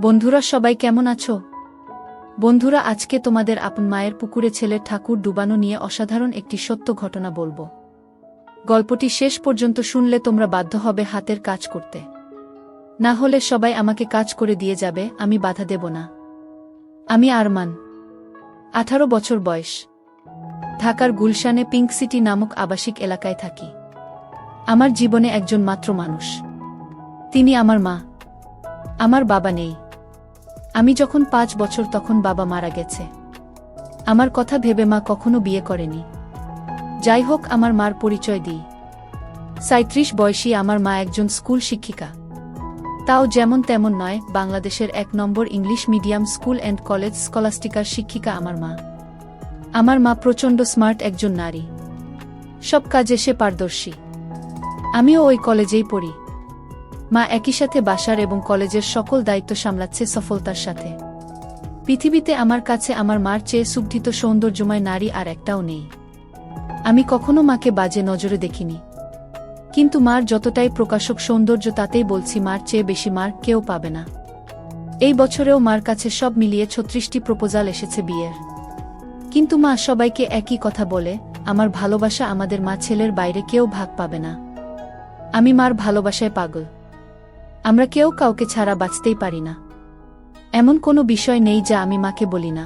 বন্ধুরা সবাই কেমন আছো? বন্ধুরা আজকে তোমাদের আপন মায়ের পুকুরে ছেলের ঠাকুর ডুবানো নিয়ে অসাধারণ একটি সত্য ঘটনা বলবো। গল্পটি শেষ পর্যন্ত শুনলে তোমরা বাধ্য হবে হাতের কাজ করতে। না হলে সবাই আমাকে কাজ করে দিয়ে যাবে, আমি বাধা দেব না। আমি আরমান, 18 বছর বয়স। ঢাকার গুলশানে পিঙ্ক সিটি নামক আবাসিক এলাকায় থাকি। আমার জীবনে একজন মাত্র মানুষ, তিনি আমার মা। আমার বাবা নেই। আমি যখন 5 বছর তখন বাবা মারা গেছে। আমার কথা ভেবে মা কখনো বিয়ে করেনি। যাই হোক, আমার মার পরিচয় দিই। 37 বয়সী আমার মা একজন স্কুল শিক্ষিকা। তাও যেমন তেমন নয়, বাংলাদেশের 1 number English medium school and college স্কলাস্টিকার শিক্ষিকা আমার মা। আমার মা প্রচণ্ড স্মার্ট একজন নারী। সব কাজে সে পারদর্শী। আমিও ওই কলেজেই পড়ি। মা একই সাথে বাসার এবং কলেজের সকল দায়িত্ব সামলাচ্ছে সফলতার সাথে। পৃথিবীতে আমার কাছে আমার মার চেয়ে সুগঠিত সৌন্দর্যময় নারী আর একটাও নেই। আমি কখনো মাকে বাজে নজরে দেখিনি, কিন্তু মার যতটাই প্রকাশক সৌন্দর্য তাতেই বলছি মার চেয়ে বেশি মার কেউ পাবে না। এই বছরেও মার কাছে সব মিলিয়ে 36টি প্রপোজাল এসেছে বিয়ের। কিন্তু মা সবাইকে একই কথা বলে, আমার ভালোবাসা আমাদের মা ছেলের বাইরে কেউ ভাগ পাবে না। আমি মার ভালোবাসায় পাগল। আমরা কেউ কাউকে ছাড়া বাঁচতেই পারি না। এমন কোনো বিষয় নেই যা আমি মাকে বলি না।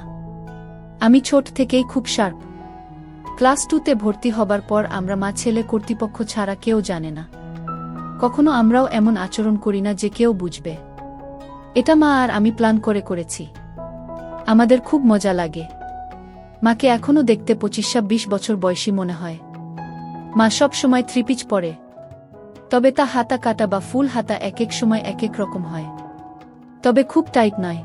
আমি ছোট থেকেই খুব শার্প। ক্লাস 2তে ভর্তি হবার পর আমরা মা ছেলে কর্তৃপক্ষ ছাড়া কেউ জানে না। কখনো আমরাও এমন আচরণ করি না যে কেউ বুঝবে। এটা মা আর আমি প্ল্যান করে করেছি। আমাদের খুব মজা লাগে। মাকে এখনো দেখতে 25-26 বছর বয়সী মনে হয়। মা সব সময় 3 পিচ পরে, তবে তা হাতা কাটা বা ফুল হাতা এক এক সময় এক এক রকম হয়, তবে খুব টাইট নয়।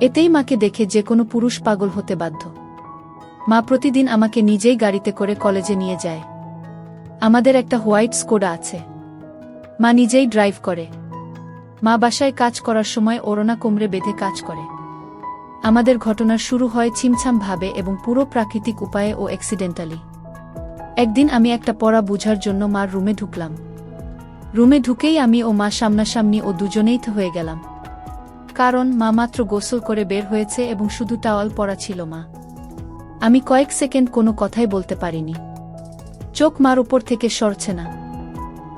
এতেই মাকে দেখে যে কোনো পুরুষ পাগল হতে বাধ্য। মা প্রতিদিন আমাকে নিজেই গাড়িতে করে কলেজে নিয়ে যায়। আমাদের একটা হোয়াইট স্কোডা আছে। মা নিজেই ড্রাইভ করে। মা বাসায় কাজ করার সময় ওড়না কোমরে বেঁধে কাজ করে। আমাদের ঘটনার শুরু হয় ছিমছাম ভাবে এবং পুরো প্রাকৃতিক উপায়ে ও অ্যাক্সিডেন্টালি। একদিন আমি একটা পড়া বুঝার জন্য মার রুমে ঢুকলাম। রুমে ঢুকেই আমি ও মা সামনাসামনি ও দুজনেই তো হয়ে গেলাম। কারণ মা মাত্র গোসল করে বের হয়েছে এবং শুধু টাওয়াল পরা ছিল মা। আমি কয়েক সেকেন্ড কোনো কথাই বলতে পারিনি। চোখ মার উপর থেকে সরছে না।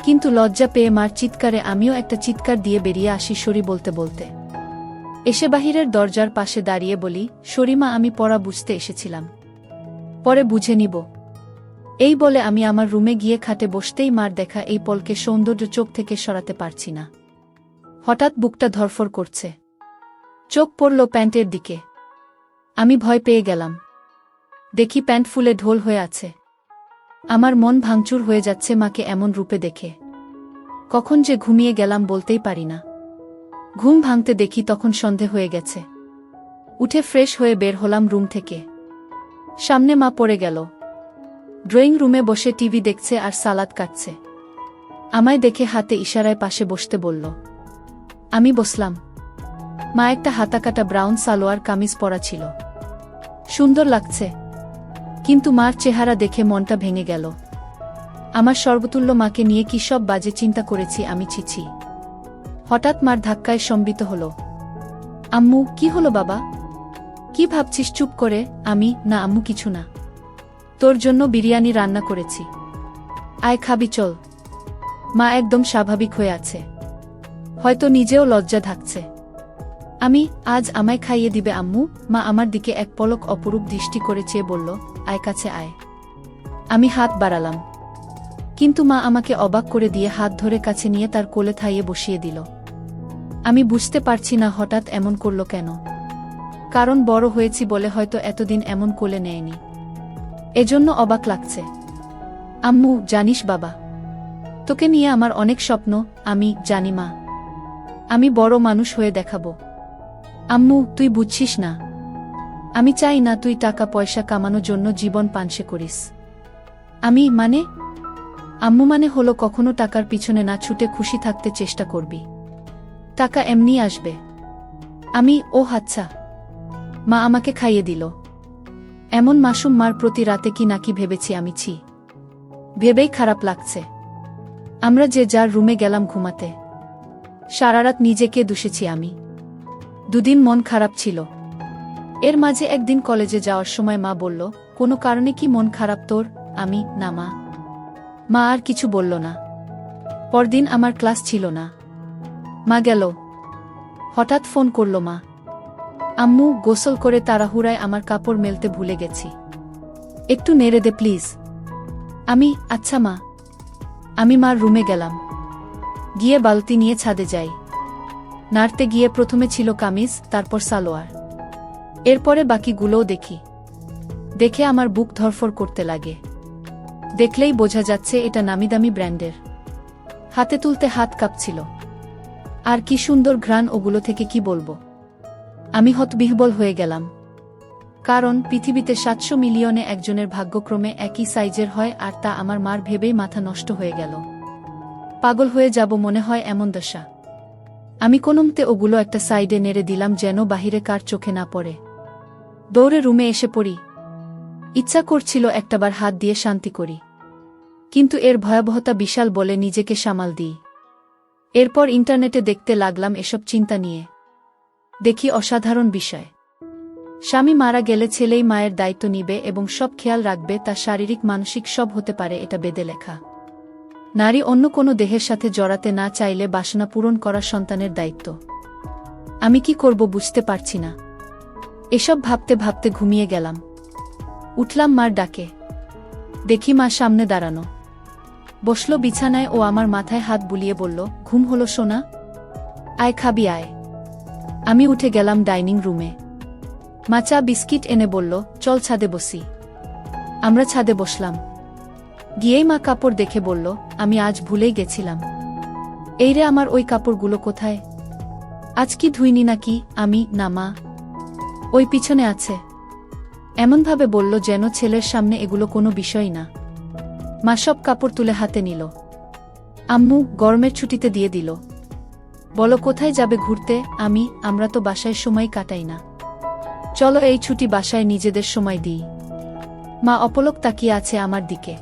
কিন্তু লজ্জা পেয়ে মার চিৎকারে আমিও একটা চিৎকার দিয়ে বেরিয়ে আসি সরি বলতে বলতে। এসে বাহিরের দরজার পাশে দাঁড়িয়ে বলি, সরি মা, আমি পড়া বুঝতে এসেছিলাম, পরে বুঝে নিব। এই বলে আমি আমার রুমে গিয়ে খাটে বসতেই মার দেখা এই পলকে সৌন্দর্য চোখ থেকে সরাতে পারছি না। হঠাৎ বুকটা ধরফর করছে। চোখ পড়ল প্যান্টের দিকে। আমি ভয় পেয়ে গেলাম। দেখি প্যান্ট ফুলে ঢোল হয়ে আছে। আমার মন ভাঙচুর হয়ে যাচ্ছে মাকে এমন রূপে দেখে। কখন যে ঘুমিয়ে গেলাম বলতেই পারি না। ঘুম ভাঙতে দেখি তখন সন্ধে হয়ে গেছে। উঠে ফ্রেশ হয়ে বের হলাম রুম থেকে। সামনে মা পড়ে গেল। ড্রয়িং রুমে বসে টিভি দেখছে আর সালাদ কাটছে। আমায় দেখে হাতে ইশারায় পাশে বসতে বলল। আমি বসলাম। মা একটা হাতাকাটা ব্রাউন সালোয়ার কামিজ পরা ছিল। সুন্দর লাগছে। কিন্তু মার চেহারা দেখে মনটা ভেঙে গেল। আমার সর্বতুল্য মাকে নিয়ে কি সব বাজে চিন্তা করেছি আমি, ছিছি। হঠাৎ মার ধাক্কায় সম্বিত হল। আম্মু, কি হলো বাবা? কি ভাবছিস চুপ করে? আমি, না আম্মু কিছু না। তোর জন্য বিরিয়ানি রান্না করেছি, আয় খাবি চল। মা একদম স্বাভাবিক হয়ে আছে। হয়তো নিজেও লজ্জা ঢাকছে। আমি, আজ আমায় খাইয়ে দিবে আম্মু? মা আমার দিকে এক পলক অপরূপ দৃষ্টি করে চেয়ে বলল, আয় কাছে আয়। আমি হাত বাড়ালাম, কিন্তু মা আমাকে অবাক করে দিয়ে হাত ধরে কাছে নিয়ে তার কোলে থাইয়ে বসিয়ে দিল। আমি বুঝতে পারছি না হঠাৎ এমন করল কেন। কারণ বড় হয়েছি বলে হয়তো এতদিন এমন কোলে নেয়নি, এজন্য অবাক লাগছে। আম্মু, জানিস বাবা, তোকে নিয়ে আমার অনেক স্বপ্ন। আমি জানি মা, আমি বড় মানুষ হয়ে দেখাবো। আম্মু, তুই বুঝছিস না। আমি চাই না তুই টাকা পয়সা কামানোর জন্য জীবন পানসে করিস। আমি মানে? আম্মু মানে হলো কখনো টাকার পিছনে না ছুটে খুশি থাকতে চেষ্টা করবি। টাকা এমনি আসবে। আমি, ও আচ্ছা। মা আমাকে খাইয়ে দিল। এমন মাসুম মার প্রতি রাতে কি নাকি ভেবেছি আমি, ছি। ভেবেই খারাপ লাগছে। আমরা যে যার রুমে গেলাম ঘুমাতে। সারারাত নিজেকে দুষেছি আমি। দুদিন মন খারাপ ছিল। এর মাঝে একদিন কলেজে যাওয়ার সময় মা বলল, কোনো কারণে কি মন খারাপ তোর? আমি, না মা। মা আর কিছু বলল না। পরদিন আমার ক্লাস ছিল না। মা গেল। হঠাৎ ফোন করল মা। আম্মু, গোসল করে তাড়াহুড়ায় আমার কাপড় মেলতে ভুলে গেছি, একটু নেড়ে দে প্লিজ। আমি, আচ্ছা মা। আমি মার রুমে গেলাম। গিয়ে বালতি নিয়ে ছাদে যাই। নাড়তে গিয়ে প্রথমে ছিল কামিজ, তারপর সালোয়ার, এরপরে বাকিগুলোও দেখি। দেখে আমার বুক ধরফর করতে লাগে। দেখলেই বোঝা যাচ্ছে এটা নামিদামি ব্র্যান্ডের। হাতে তুলতে হাত কাঁপছিল। আর কি সুন্দর ঘ্রাণ ওগুলো থেকে, কি বলবো। আমি হতবিহ্বল হয়ে গেলাম। কারণ পৃথিবীতে ৭০০ মিলিয়নে একজনের ভাগ্যক্রমে একই সাইজের হয়, আর তা আমার মার ভেবেই মাথা নষ্ট হয়ে গেল। পাগল হয়ে যাব মনে হয়, এমন দশা। আমি কোনোমতে ওগুলো একটা সাইডে নেড়ে দিলাম যেন বাহিরে কার চোখে না পড়ে। দৌড়ে রুমে এসে পড়ি। ইচ্ছা করছিল একটাবার হাত দিয়ে শান্তি করি, কিন্তু এর ভয়াবহতা বিশাল বলে নিজেকে সামাল দিই। এরপর ইন্টারনেটে দেখতে লাগলাম এসব চিন্তা নিয়ে। দেখি অসাধারণ বিষয়। স্বামী মারা গেলে ছেলেই মায়ের দায়িত্ব নিবে এবং সব খেয়াল রাখবে, তা শারীরিক মানসিক সব হতে পারে, এটা বেদে লেখা। নারী অন্য কোনো দেহের সাথে জড়াতে না চাইলে বাসনা পূরণ করা সন্তানের দায়িত্ব। আমি কি করব বুঝতে পারছি না। এসব ভাবতে ভাবতে ঘুমিয়ে গেলাম। উঠলাম মার ডাকে। দেখি মা সামনে দাঁড়ানো। বসল বিছানায় ও আমার মাথায় হাত বুলিয়ে বলল, ঘুম হলো সোনা? আয় খাবি আয়। আমি উঠে গেলাম ডাইনিং রুমে। মা চা বিস্কিট এনে বলল, চল ছাদে বসি। আমরা ছাদে বসলাম। গিয়েই মা কাপড় দেখে বলল, আমি আজ ভুলেই গেছিলাম। এই রে, আমার ওই কাপড়গুলো কোথায়? আজ কি ধুইনি নাকি? আমি, না মা, ওই পিছনে আছে। এমনভাবে বলল যেন ছেলের সামনে এগুলো কোনো বিষয় না। মা সব কাপড় তুলে হাতে নিল। আম্মু, গরমের ছুটিতে দিয়ে দিল। বলো কোথায় যাবে ঘুরতে? আমি, আমরা তো বাসায় সময় কাটাই না, চলো এই ছুটি বাসায় নিজেদের সময় দিই। মা অপলক তাকিয়ে আছে আমার দিকে।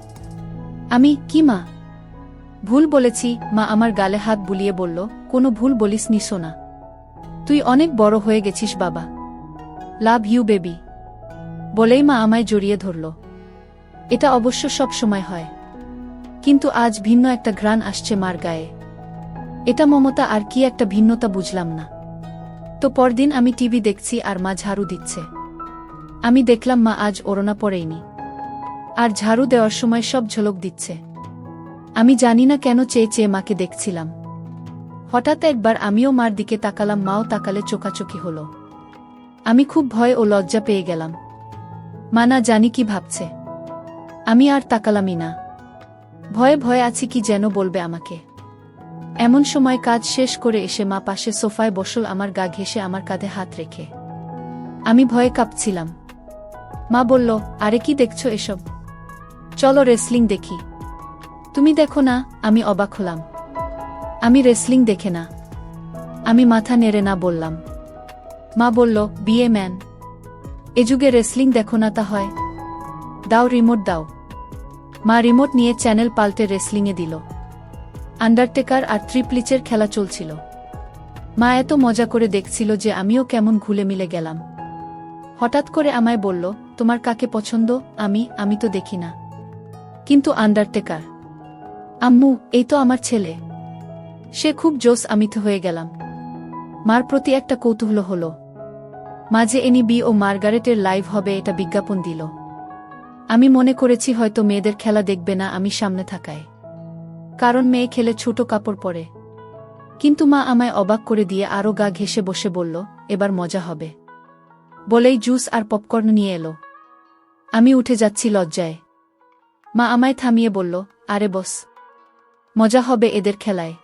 আমি, কি মা? ভুল বলেছি। মা আমার গালে হাত বুলিয়ে বলল, কোনো ভুল বলিস নি সোনা, তুই অনেক বড় হয়ে গেছিস বাবা। Love you baby. বলেই মা আমায় জড়িয়ে ধরল। এটা অবশ্য সব সময় হয়, কিন্তু আজ ভিন্ন একটা ঘ্রাণ আসছে মার গায়ে। এটা মমতা আর কি একটা ভিন্নতা বুঝলাম না। তো পরদিন আমি টিভি দেখছি আর মা ঝাড়ু দিচ্ছে। আমি দেখলাম মা আজ ওড়না পরেইনি, আর ঝাড়ু দেওয়ার সময় সব ঝলক দিচ্ছে। আমি জানি না কেন চেয়ে চেয়ে মাকে দেখছিলাম। হঠাৎ একবার আমিও মার দিকে তাকালাম, মাও তাকালে, চোখাচোখি হলো। আমি খুব ভয় ও লজ্জা পেয়ে গেলাম। মা না জানি কি ভাবছে। আমি আর তাকালামই না। ভয়ে ভয়ে আছি, কি যেন বলবে আমাকে। এমন সময় কাজ শেষ করে এসে মা পাশে সোফায় বসল, আমার গা ঘেঁষে আমার কাঁধে হাত রেখে। আমি ভয়ে কাঁপছিলাম। মা বলল, আরে কি দেখছো এসব? চলো রেসলিং দেখি। তুমি দেখো না? আমি অবাক হলাম। আমি রেসলিং দেখে না। আমি মাথা নেড়ে না বললাম। মা বলল, বিয়ে ম্যান, এ যুগে রেসলিং দেখো না তা হয়? দাও রিমোট দাও। মা রিমোট নিয়ে চ্যানেল পাল্টে রেসলিংয়ে দিল। আন্ডারটেকার আর ট্রিপলিচের খেলা চলছিল। মা এত মজা করে দেখছিল যে আমিও কেমন ঘুলে মিলে গেলাম। হঠাৎ করে আমায় বলল, তোমার কাকে পছন্দ? আমি তো দেখি না, কিন্তু আন্ডারটেকার। আম্মু, এই তো আমার ছেলে, সে খুব জোস। আমি তো হয়ে গেলাম। মার প্রতি একটা কৌতূহল হলো। মাঝে এনবি ও মার্গারেটের লাইভ হবে এটা বিজ্ঞাপন দিল। আমি মনে করেছি হয়তো মেয়েদের খেলা দেখবে না আমি সামনে থাকায়, কারণ মেয়ে খেলে ছোট কাপড় পরে। কিন্তু মা আমায় অবাক করে দিয়ে আরও গা ঘেঁষে বসে বলল, এবার মজা হবে। বলেই জুস আর পপকর্ন নিয়ে এলো। আমি উঠে যাচ্ছি লজ্জায়। মা আমায় থামিয়ে বলল, আরে বস, মজা হবে এদের খেলায়।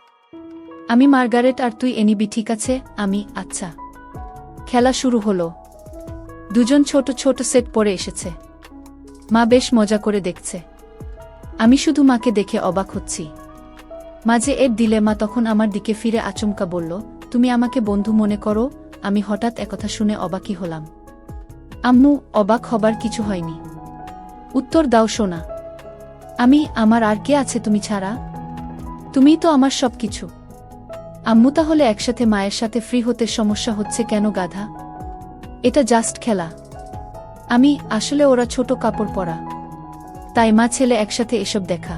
আমি, মার্গারেট আর তুই এনিবি, ঠিক আছে? আমি, আচ্ছা। খেলা শুরু হলো। দুজন ছোট ছোট সেট পরে এসেছে। মা বেশ মজা করে দেখছে। আমি শুধু মাকে দেখে অবাক হচ্ছি। মাঝে এর দিলে মা তখন আমার দিকে ফিরে আচমকা বলল, তুমি আমাকে বন্ধু মনে করো? আমি হঠাৎ একথা শুনে অবাকই হলাম। আম্মু, অবাক হবার কিছু হয়নি, উত্তর দাও সোনা। আমি, আমার আর কে আছে তুমি ছাড়া? তুমিই তো আমার সবকিছু। আম্মু তাহলে একসাথে মায়ের সাথে ফ্রি হতে সমস্যা হচ্ছে কেন গাধা? এটা জাস্ট খেলা। আমি আসলে ওরা ছোট কাপড় পরা, তাই মা ছেলে একসাথে এসব দেখা,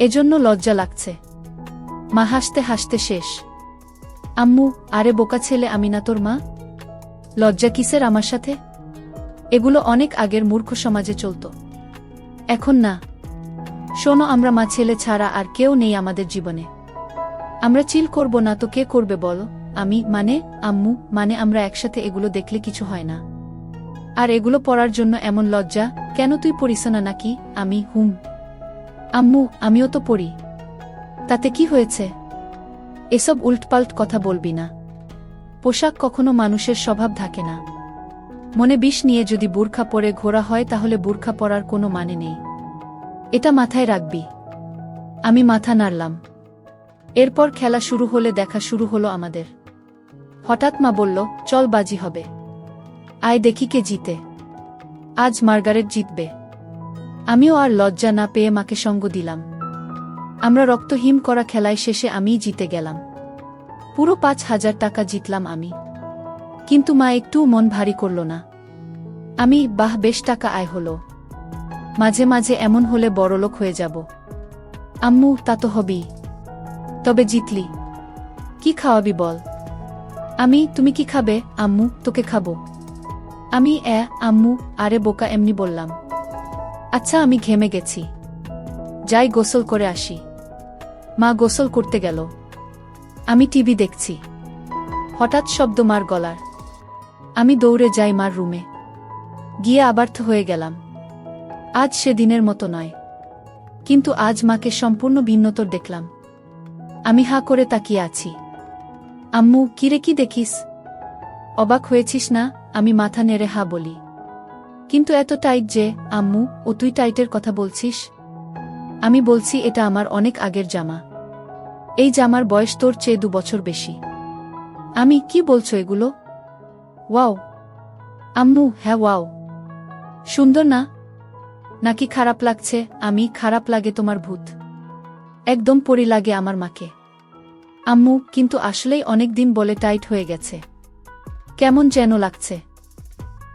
এজন্য লজ্জা লাগছে। মা হাসতে হাসতে শেষ। আম্মু, আরে বোকা ছেলে, আমি না তোর মা? লজ্জা কিসের আমার সাথে? এগুলো অনেক আগের মূর্খ সমাজে চলত, এখন না। শোনো, আমরা মা ছেলে ছাড়া আর কেউ নেই আমাদের জীবনে। আমরা চিল করব না তো কে করবে বলো? আমি মানে আম্মু, মানে আমরা একসাথে এগুলো দেখলে কিছু হয় না। আর এগুলো পড়ার জন্য এমন লজ্জা কেন? তুই পড়িস না নাকি? আমি আম্মু, আমিও তো পড়ি, তাতে কি হয়েছে? এসব উল্টপাল্ট কথা বলবি না। পোশাক কখনো মানুষের স্বভাব থাকে না। মনে বিষ নিয়ে যদি বুরখা পরে ঘোরা হয় তাহলে বুরখা পরার কোনো মানে নেই, এটা মাথায় রাখবি। আমি মাথা নাড়লাম। এরপর খেলা শুরু হলে দেখা শুরু হলো আমাদের। হঠাৎ মা বলল, চল বাজি হবে, আয় দেখি কে জিতে। আজ মার্গারেট জিতবে। আমিও আর লজ্জা না পেয়ে মাকে সঙ্গ দিলাম। আমরা রক্তহীন করা খেলায় শেষে আমিই জিতে গেলাম। পুরো 5,000 টাকা জিতলাম আমি। কিন্তু মা একটু মন ভারী করল না। আমি, বাহ, বেশ টাকা আয় হলো, মাঝে মাঝে এমন হলে বড়লোক হয়ে যাব। আম্মু, তা তো হবেই। তবে জিতলি, কি খাওয়াবি বল? আমি, তুমি কি খাবে? আম্মু, তোকে খাবো। আমি, আম্মু, আরে বোকা, এমনি বললাম। আচ্ছা, আমি ঘেমে গেছি, যাই গোসল করে আসি। মা গোসল করতে গেল। আমি টিভি দেখছি। হঠাৎ শব্দ মার গলার। আমি দৌড়ে যাই মার রুমে। গিয়ে আবার্থ হয়ে গেলাম। আজ সেদিনের মতো নয়, কিন্তু আজ মাকে সম্পূর্ণ ভিন্নতর দেখলাম। আমি হাঁ করে তাকিয়ে আছি। আম্মু, কিরে, কি দেখিস? অবাক হয়েছিস না? আমি মাথা নেড়ে হা বলি। কিন্তু এত টাইট যে? আম্মু, ও তুই টাইটের কথা বলছিস? আমি বলছি, এটা আমার অনেক আগের জামা। এই জামার বয়স তোর চেয়ে 2 বছর বেশি। আমি, কি বলছো এগুলো? ওয়াও আম্মু, হ্যাঁ ওয়াও। সুন্দর না? নাকি খারাপ লাগছে? আমি, খারাপ লাগে তোমার ভূত। একদম পরি লাগে আমার মাকে। আম্মু, কিন্তু আসলেই অনেক দিন বলে টাইট হয়ে গেছে, কেমন যেন লাগছে।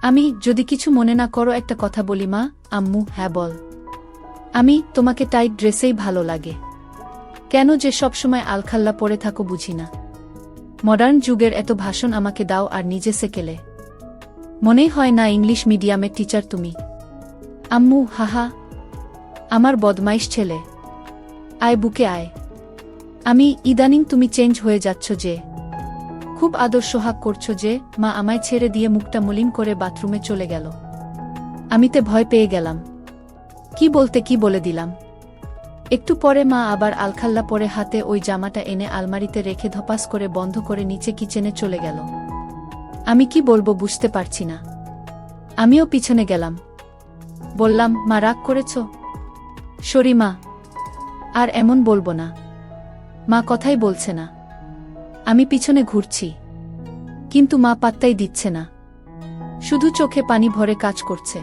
আমি, যদি কিছু মনে না করো একটা কথা বলি মা? আম্মু, হ্যাঁ বল। আমি, তোমাকে টাইট ড্রেসেই ভালো লাগে, কেন যে সবসময় আলখাল্লা পরে থাকো বুঝি না। মডার্ন যুগের এত ভাষণ আমাকে দাও আর নিজে সেকেলে। মনেই হয় না ইংলিশ মিডিয়ামের টিচার তুমি। আম্মু, হাহা, আমার বদমাইশ ছেলে, আয় বুকে আয়। আমি, ইদানিং তুমি চেঞ্জ হয়ে যাচ্ছ যে, খুব আদর সোহাগ করছো যে। মা আমায় ছেড়ে দিয়ে মুখটা মলিন করে বাথরুমে চলে গেল। আমিতে ভয় পেয়ে গেলাম। কি বলতে কি বলে দিলাম। একটু পরে মা আবার আলখাল্লা পরে হাতে ওই জামাটা এনে আলমারিতে রেখে ধপাস করে বন্ধ করে নিচে কিচেনে চলে গেল। আমি কি বলবো বুঝতে পারছি না। আমিও পিছনে গেলাম। বললাম, মা রাগ করেছ? সরি মা, আর এমন বলবো না। মা কথাই বলছে না। আমি পিছনে ঘুরছি, কিন্তু মা পাত্তাই দিচ্ছে না, শুধু চোখে পানি ভরে কাজ করছে।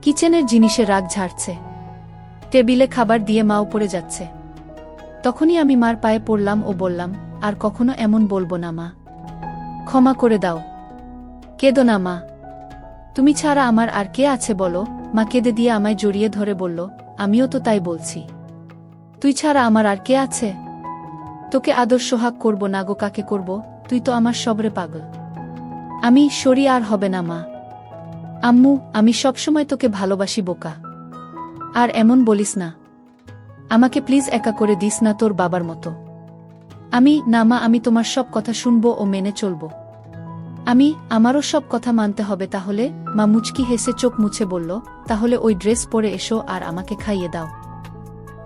কিচেনের জিনিসে রাগ ঝাড়ছে। টেবিলে খাবার দিয়ে মা উপরে যাচ্ছে। তখনই আমি মার পায়ে পড়লাম ও বললাম, আর কখনো এমন বলবো না মা, ক্ষমা করে দাও। কেঁদো না মা, তুমি ছাড়া আমার আর কে আছে বলো? মা কেঁদে দিয়ে আমায় জড়িয়ে ধরে বলল, আমিও তো তাই বলছি, তুই ছাড়া আমার আর কে আছে? তোকে আদর সোহাগ করব না গো কাকে করব? তুই তো আমার সবরে পাগল। আমি, সরি, আর হবে না মা। আম্মু, আমি সবসময় তোকে ভালোবাসি বোকা, আর এমন বলিস না। আমাকে প্লিজ একা করে দিস না তোর বাবার মতো। আমি, না মা, আমি তোমার সব কথা শুনবো ও মেনে চলব। আমি, আমারও সব কথা মানতে হবে তাহলে? মা মুচকি হেসে চোখ মুছে বলল, তাহলে ওই ড্রেস পরে এসো আর আমাকে খাইয়ে দাও।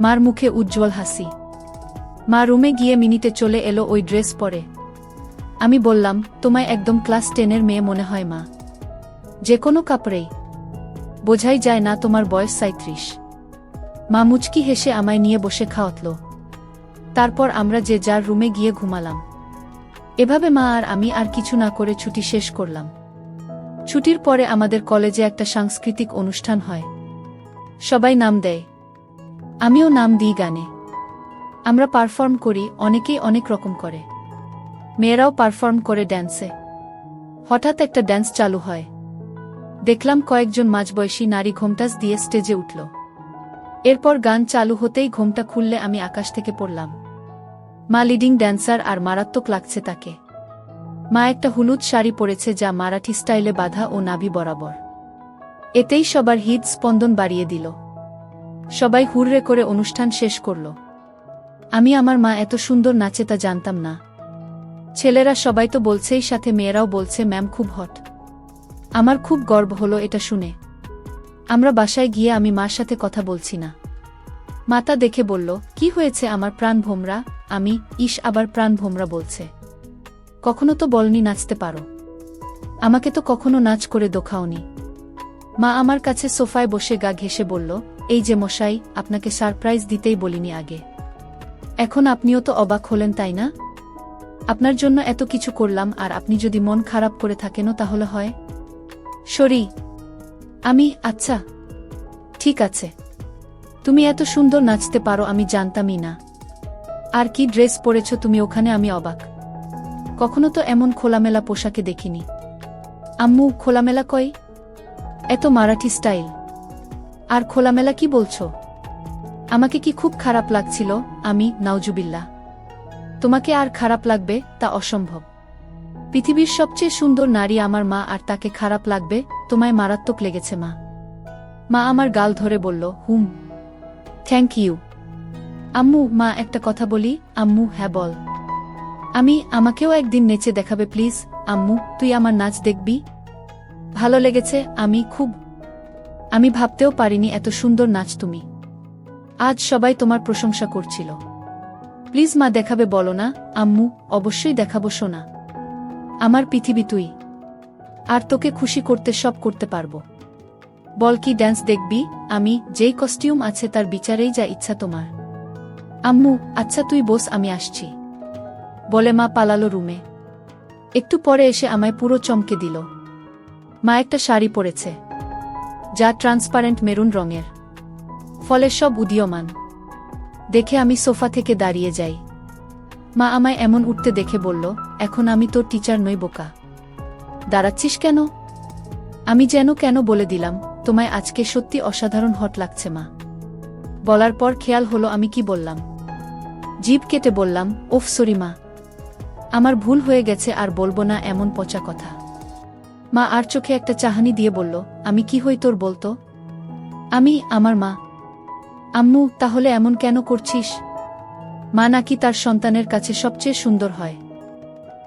মার মুখে উজ্জ্বল হাসি। মা রুমে গিয়ে মিনিটে চলে এলো ওই ড্রেস পরে। আমি বললাম, তোমায় একদম ক্লাস 10-এর মেয়ে মনে হয় মা, যে কোনো কাপড়েই বোঝাই যায় না তোমার বয়স 37। মা মুচকি হেসে আমায় নিয়ে বসে খাওয়াতল। তারপর আমরা যে যার রুমে গিয়ে ঘুমালাম। এভাবে মা আর আমি আর কিছু না করে ছুটি শেষ করলাম। ছুটির পরে আমাদের কলেজে একটা সাংস্কৃতিক অনুষ্ঠান হয়। সবাই নাম দেয়, আমিও নাম দিই গানে। আমরা পারফর্ম করি, অনেকেই অনেক রকম করে। মেয়েরাও পারফর্ম করে ড্যান্সে। হঠাৎ একটা ড্যান্স চালু হয়। দেখলাম কয়েকজন মাঝবয়সী নারী ঘোমটাস দিয়ে স্টেজে উঠল। এরপর গান চালু হতেই ঘোমটা খুললে আমি আকাশ থেকে পড়লাম। মা লিডিং ড্যান্সার আর মারাত্মক লাগছে তাকে। মা একটা হলুদ শাড়ি পরেছে যা মারাঠি স্টাইলে বাঁধা ও নাভি বরাবর। এতেই সবার হৃদ স্পন্দন বাড়িয়ে দিল। সবাই হুররে করে অনুষ্ঠান শেষ করল। আমি আমার মা এত সুন্দর নাচে তা জানতাম না। ছেলেরা সবাই তো বলছেই, সাথে মেয়েরাও বলছে ম্যাম খুব হট। আমার খুব গর্ব হলো এটা শুনে। আমরা বাসায় গিয়ে আমি মার সাথে কথা বলছি না। মাতা দেখে বলল, কি হয়েছে আমার প্রাণ ভোমরা? আমি, ইস আবার প্রাণ ভোমরা বলছে। কখনো তো বলনি নাচতে পারো। আমাকে তো কখনো নাচ করে দেখাওনি। মা আমার কাছে সোফায় বসে গা ঘেঁষে বলল, এই যে মশাই, আপনাকে সারপ্রাইজ দিতেই বলিনি আগে। এখন আপনিও তো অবাক হলেন তাই না? আপনার জন্য এত কিছু করলাম আর আপনি যদি মন খারাপ করে থাকেনও তাহলে হয়। সরি। আমি, আচ্ছা ঠিক আছে। তুমি এত সুন্দর নাচতে পারো আমি জানতামই না। আর কি ড্রেস পরেছ তুমি ওখানে, আমি অবাক। কখনো তো এমন খোলামেলা পোশাকে দেখিনি। আম্মু, খোলামেলা কই? এত মারাঠি স্টাইল। আর খোলামেলা কি বলছো? আমাকে কি খুব খারাপ লাগছিল? আমি, নাউজুবিল্লাহ। তোমাকে আর খারাপ লাগবে তা অসম্ভব। পৃথিবীর সবচেয়ে সুন্দর নারী আমার মা, আর তাকে খারাপ লাগবে? তোমায় মারাত্মক লেগেছে মা। মা আমার গাল ধরে বলল, হুম, থ্যাংক ইউ। আম্মু, মা একটা কথা বলি? আম্মু, হ্যাঁ বল। আমাকেও একদিন নেচে দেখাবে প্লিজ? আম্মু, তুই আমার নাচ দেখবি? ভালো লেগেছে, আমি ভাবতেও পারিনি এত সুন্দর নাচ তুমি। আজ সবাই তোমার প্রশংসা করছিল। প্লিজ মা, দেখাবে বলো না? আম্মু, অবশ্যই দেখাবো সোনা। আমার পৃথিবী তুই। আর তোকে খুশি করতে সব করতে পারবো। বল কি ড্যান্স দেখবি? আমি, যেই কস্টিউম আছে তার বিচারেই যা ইচ্ছা তোমার। আম্মু, আচ্ছা তুই বস, আমি আসছি বলে মা পালালো রুমে। একটু পরে এসে আমায় পুরো চমকে দিল। মা একটা শাড়ি পরেছে যা ট্রান্সপারেন্ট মেরুন রঙের, ফলে সব উদীয়মান। দেখে আমি সোফা থেকে দাঁড়িয়ে যাই। মা আমায় এমন উঠতে দেখে বলল, এখন আমি তোর টিচার নই বোকা। দাঁড়াচ্ছিস কেন? আমি যেন কেন বলে দিলাম, তোমায় আজকে সত্যি অসাধারণ হট লাগছে মা। বলার পর খেয়াল হলো আমি কি বললাম। জিভ কেটে বললাম, ওফ সরি মা, আমার ভুল হয়ে গেছে, আর বলবো না এমন পচা কথা। মা আর চোখে একটা চাহানি দিয়ে বলল, আমি কি হই তোর বলতো? আমি, আমার মা। আম্মু, তাহলে এমন কেন করছিস? মা নাকি তার সন্তানের কাছে সবচেয়ে সুন্দর হয়।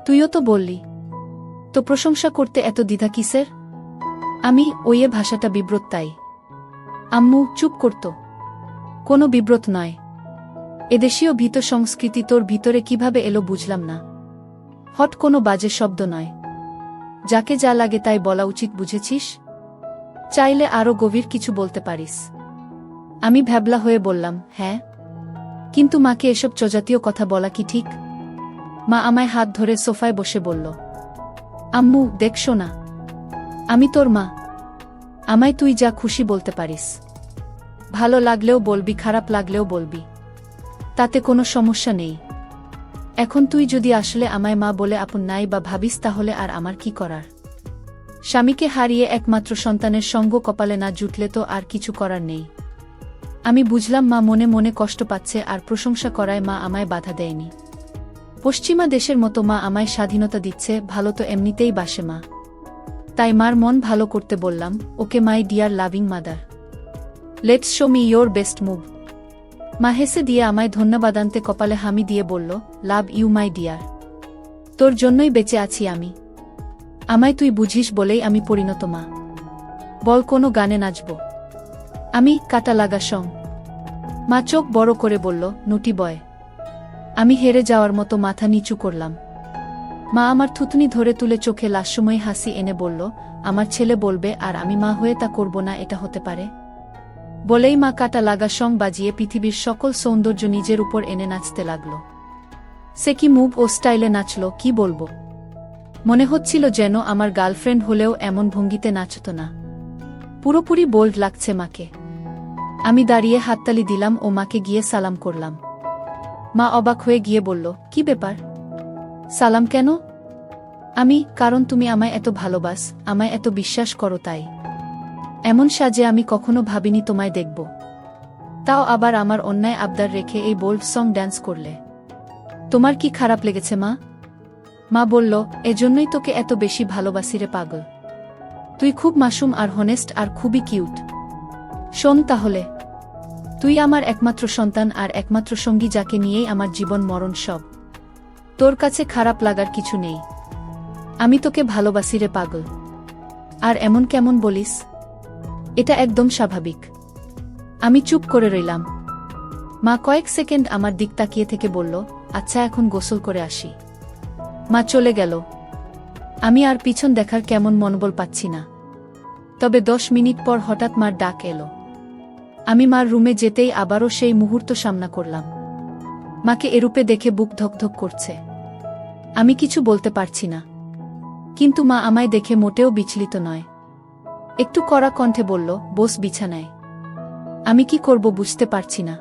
তুইও তো বললি। তো প্রশংসা করতে এত দ্বিধা কিসের? আমি, ওইয়ে ভাষাটা বিব্রত তাই। আম্মু, চুপ করত। কোনো বিব্রত নয়। এদেশীয় ভীত সংস্কৃতি তোর ভিতরে কিভাবে এলো বুঝলাম না। হট কোনো বাজে শব্দ নয়। যাকে যা লাগে তাই বলা উচিত, বুঝেছিস? চাইলে আরো গভীর কিছু বলতে পারিস। আমি ভ্যাবলা হয়ে বললাম, হ্যাঁ, কিন্তু মাকে এসব চজাতীয় কথা বলা কি ঠিক? মা আমায় হাত ধরে সোফায় বসে বলল, আম্মু দেখছো না, আমি তোর মা। আমায় তুই যা খুশি বলতে পারিস। ভালো লাগলেও বলবি, খারাপ লাগলেও বলবি, তাতে কোনো সমস্যা নেই। এখন তুই যদি আসলে আমায় মা বলে আপন নাই বা ভাবিস, তাহলে আর আমার কি করার? স্বামীকে হারিয়ে একমাত্র সন্তানের সঙ্গ কপালে না জুটলে তো আর কিছু করার নেই। আমি বুঝলাম মা মনে মনে কষ্ট পাচ্ছে, আর প্রশংসা করায় মা আমায় বাধা দেয়নি। পশ্চিমা দেশের মতো মা আমায় স্বাধীনতা দিচ্ছে, ভালো তো এমনিতেই বাসে মা। তাই মার মন ভালো করতে বললাম, okay my dear loving mother, let's show me your best move. মা হেসে দিয়ে আমায় ধন্যবাদান্তে কপালে হামি দিয়ে বলল, লাভ ইউ মাই ডিয়ার। তোর জন্যই বেঁচে আছি আমি। আমায় তুই বুঝিস বলেই আমি পরিণত মা। বল কোনো গানে নাচব? আমি, কাটা লাগা সং। মা চোখ বড় করে বলল, নুটি বয়। আমি হেরে যাওয়ার মতো মাথা নিচু করলাম। মা আমার থুতনি ধরে তুলে চোখে লাস্যময়ী হাসি এনে বলল, আমার ছেলে বলবে আর আমি মা হয়ে তা করব না, এটা হতে পারে? বলেই মা কাটা লাগা সং বাজিয়ে পৃথিবীর সকল সৌন্দর্য নিজের উপর এনে নাচতে লাগল। সে কি মুভ ও স্টাইলে নাচল, কি বলবো। মনে হচ্ছিল যেন আমার গার্লফ্রেন্ড হলেও এমন ভঙ্গিতে নাচত না। পুরোপুরি বোল্ড লাগছে মাকে। আমি দাঁড়িয়ে হাততালি দিলাম ও মাকে গিয়ে সালাম করলাম। মা অবাক হয়ে গিয়ে বলল, কি ব্যাপার? সালাম কেন? কারণ তুমি আমায় এত ভালোবাস, আমায় এত বিশ্বাস করো তাই। এমন সাজে আমি কখনো ভাবিনি তোমায় দেখব। তাও আবার আমার অন্যায় আবদার রেখে এই বোল্ড সং ড্যান্স করলে। তোমার কি খারাপ লেগেছে মা? মা বলল, এজন্যই তোকে এত বেশি ভালোবাসি রে পাগল। তুই খুব মাসুম আর হনেস্ট আর খুবই কিউট। শোন তাহলে, তুই আমার একমাত্র সন্তান আর একমাত্র সঙ্গী, যাকে নিয়েই আমার জীবন মরণ সব। তোর কাছে খারাপ লাগার কিছু নেই। আমি তোকে ভালোবাসি রে পাগল। আর এমন কেমন বলিস? এটা একদম স্বাভাবিক। আমি চুপ করে রইলাম। মা কয়েক সেকেন্ড আমার দিক তাকিয়ে থেকে বলল, আচ্ছা এখন গোসল করে আসি। মা চলে গেল। আমি আর পিছন দেখার কেমন মনোবল পাচ্ছি না। তবে 10 মিনিট পর হঠাৎ মার ডাক এলো। আমি মার রুমে যেতেই আবারও সেই মুহূর্ত সামনা করলাম। মাকে এরূপে দেখে বুক ধকধক করছে। আমি কিছু বলতে পারছি না। কিন্তু মা আমায় দেখে মোটেও বিচলিত নয়। একটু কড়া কণ্ঠে বলল, বস বিছানায়। আমি কি করব বুঝতে পারছি না।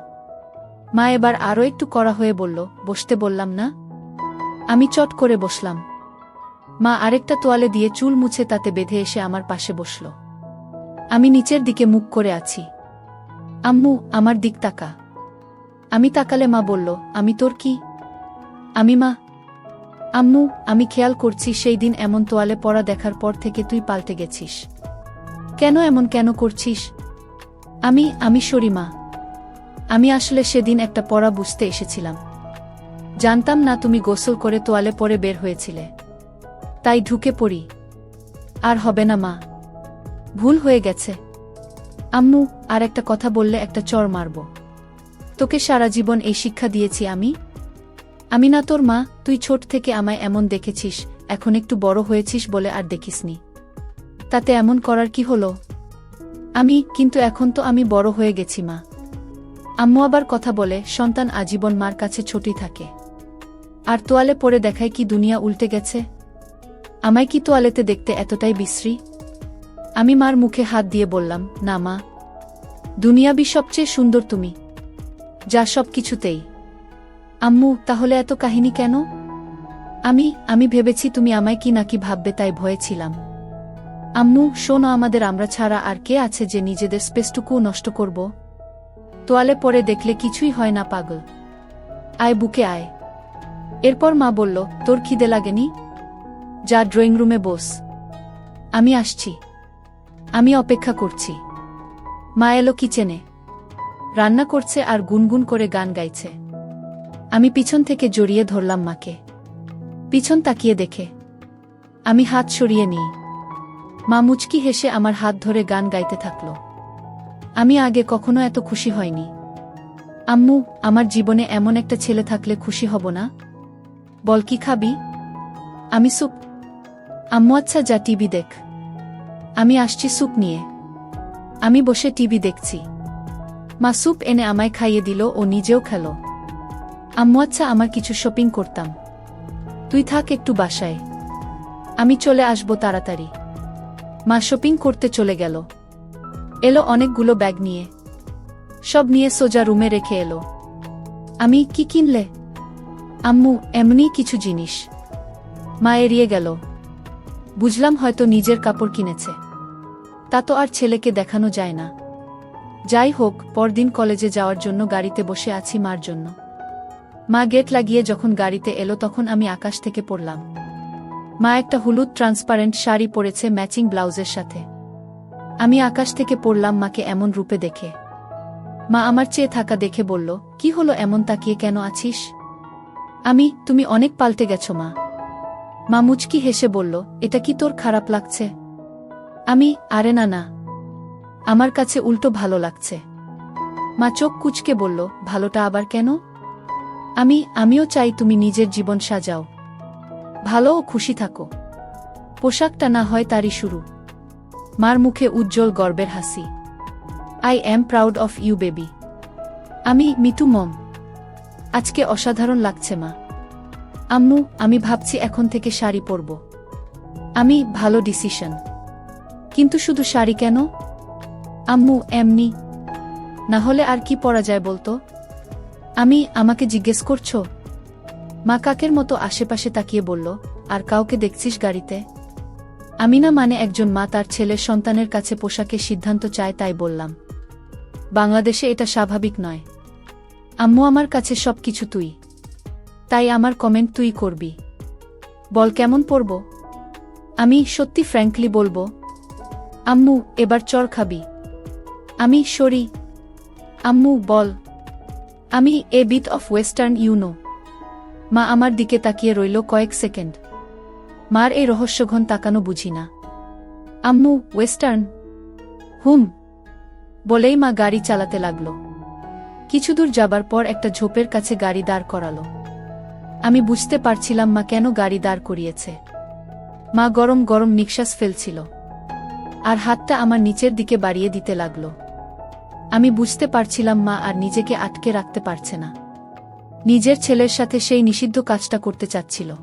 মা এবার আরও একটু কড়া হয়ে বলল, বসতে বললাম না? আমি চট করে বসলাম। মা আরেকটা তোয়ালে দিয়ে চুল মুছে তাতে বেঁধে এসে আমার পাশে বসল। আমি নিচের দিকে মুখ করে আছি। আম্মু, আমার দিক তাকা। আমি তাকালে মা বলল, আমি তোর কি? মা। আম্মু, আমি খেয়াল করছি সেই দিন এমন তোয়ালে পরা দেখার পর থেকে তুই পাল্টে গেছিস। কেন করছিস? আমি সরি মা। আমি আসলে সেদিন একটা পড়া বুঝতে এসেছিলাম। জানতাম না তুমি গোসল করে তোয়ালে পরে বের হয়েছিলে, তাই ঢুকে পড়ি। আর হবে না মা, ভুল হয়ে গেছে। আম্মু, আর একটা কথা বললে একটা চড় মারব। তোকে সারা জীবন এই শিক্ষা দিয়েছি আমি না তোর মা? তুই ছোট থেকে আমায় এমন দেখেছিস, এখন একটু বড় হয়েছিস বলে আর দেখিসনি। তাতে এমন করার কি হলো? কিন্তু এখন তো আমি বড় হয়ে গেছি মা। আম্মু আবার কথা বলে, সন্তান আজীবন মার কাছে ছোটই থাকে। আর তোয়ালে পরে দেখায় কি দুনিয়া উল্টে গেছে? আমায় কি তোয়ালেতে দেখতে এতটাই বিশ্রী? আমি মার মুখে হাত দিয়ে বললাম, না মা, দুনিয়াবি সবচেয়ে সুন্দর তুমি, যা সব কিছুতেই। আম্মু, তাহলে এত কাহিনী কেন? আমি ভেবেছি তুমি আমায় কি নাকি ভাববে, তাই ভয়ে ছিলাম। আম্মু শোনো, আমরা ছাড়া আর কে আছে যে নিজেদের স্পেসটুকু নষ্ট করব? তোয়ালে পরে দেখলে কিছুই হয় না পাগল। আয় বুকে আয়। এরপর মা বলল, তোর খিদে লাগেনি? যা ড্রয়িং রুমে বস, আমি আসছি। আমি অপেক্ষা করছি। মা এলো কিচেনে, রান্না করছে আর গুনগুন করে গান গাইছে। আমি পিছন থেকে জড়িয়ে ধরলাম মাকে। পিছন তাকিয়ে দেখে আমি হাত সরিয়ে নিই। মা মুচকি হেসে আমার হাত ধরে গান গাইতে থাকল। আমি আগে কখনো এত খুশি হয়নি। আম্মু, আমার জীবনে এমন একটা ছেলে থাকলে খুশি হব না? বল কি খাবি? আমি স্যুপ। আম্মু আচ্ছা যা টিভি দেখ, আমি আসছি স্যুপ নিয়ে। আমি বসে টিভি দেখছি। মা স্যুপ এনে আমায় খাইয়ে দিল ও নিজেও খেল। আম্মু আচ্ছা আমার কিছু শপিং করতাম, তুই থাক একটু বাসায়, আমি চলে আসবো তাড়াতাড়ি। মা শপিং করতে চলে গেল। এলো অনেকগুলো ব্যাগ নিয়ে, সব নিয়ে সোজা রুমে রেখে এলো। আমি কি কিনলে? আম্মু এমনি কিছু জিনিস। মা এড়িয়ে গেল। বুঝলাম হয়তো নিজের কাপড় কিনেছে। তা তো আর ছেলেকে দেখানো যায় না। যাই হোক, পরদিন কলেজে যাওয়ার জন্য গাড়িতে বসে আছি মার জন্য। মা গেট লাগিয়ে যখন গাড়িতে এলো তখন আমি আকাশ থেকে পড়লাম। মা একটা হলুদ ট্রান্সপারেন্ট শাড়ি পরেছে ম্যাচিং ব্লাউজের সাথে। আমি আকাশ থেকে পড়লাম মাকে এমন রূপে দেখে। মা আমার চেয়ে থাকা দেখে বলল, কি হলো, এমন তাকিয়ে কেন আছিস? তুমি অনেক পাল্টে গেছো মা। মা মুচকি হেসে বলল, এটা কি তোর খারাপ লাগছে? আরে না না, আমার কাছে উল্টো ভালো লাগছে। মা চোখ কুঁচকে বলল, ভালোটা আবার কেন? আমিও চাই তুমি নিজের জীবন সাজাও, ভালো ও খুশি থাকো। পোশাকটা না হয় তারই শুরু। মার মুখে উজ্জ্বল গর্বের হাসি। I am proud of you baby. Me too mom, আজকে অসাধারণ লাগছে মা। আম্মু, আমি ভাবছি এখন থেকে শাড়ি পরব। ভালো ডিসিশন। কিন্তু শুধু শাড়ি কেন? আম্মু এমনি, না হলে আর কি পরা যায় বলতো? আমাকে জিজ্ঞেস করছো? মা কাকের মতো আশেপাশে তাকিয়ে বলল, আর কাউকে দেখছিস গাড়িতে? আমি না মানে একজন মা তার ছেলের সন্তানের কাছে পোশাকের সিদ্ধান্ত চায় তাই বললাম। বাংলাদেশে এটা স্বাভাবিক নয়। আম্মু আমার কাছে সবকিছু তুই। তাই আমার কমেন্ট তুই করবি। বল কেমন পড়ব? আমি সত্যি ফ্র্যাঙ্কলি বলবো, আম্মু এবার চড় খাবি? আমি সরি। আম্মু বল। আমি a bit of western you know. মা আমার দিকে তাকিয়ে রইল কয়েক সেকেন্ড। মার এই রহস্যঘন তাকানো বুঝি না। আম্মু ওয়েস্টার্ন? হুম বলেই মা গাড়ি চালাতে লাগল। কিছু দূর যাবার পর একটা ঝোপের কাছে গাড়ি দাঁড় করালো। আমি বুঝতে পারছিলাম মা কেন গাড়ি দাঁড় করিয়েছে। মা গরম গরম নিঃশ্বাস ফেলছিল আর হাতটা আমার নিচের দিকে বাড়িয়ে দিতে লাগল। আমি বুঝতে পারছিলাম মা আর নিজেকে আটকে রাখতে পারছে না। নিজের ছেলের সাথে সেই নিষিদ্ধ কাজটা করতে চাচ্ছিল।